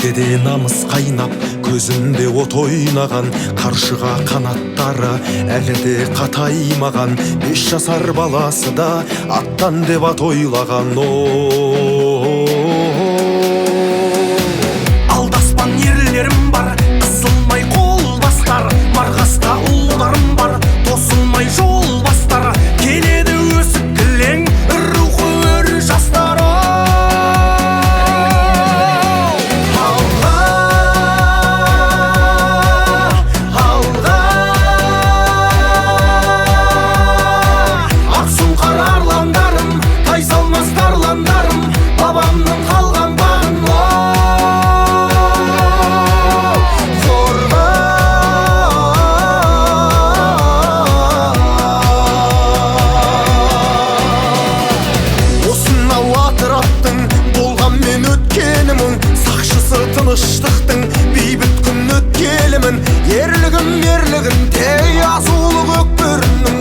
кеудеде намыс кайнап, көзүмде от ойнаган, каршыга канаттары әлі де катаймаган. 5 жасар баласы да аттан деп ат ойлаган. Алдаспан ерлерім бар, қысылмай қол бастар, марғаста ұлдарым бар, тосылмай жол бастар. Келеді өсіп кілең, рухы өр жастар. Babamның қалған бағын қорға. Осынау атыраттың болған мен өткенімін, сақшысы тыныштықтың бейбіт күн өткелімін. Ерлігім ерлігін тей азулы көкбөрінің.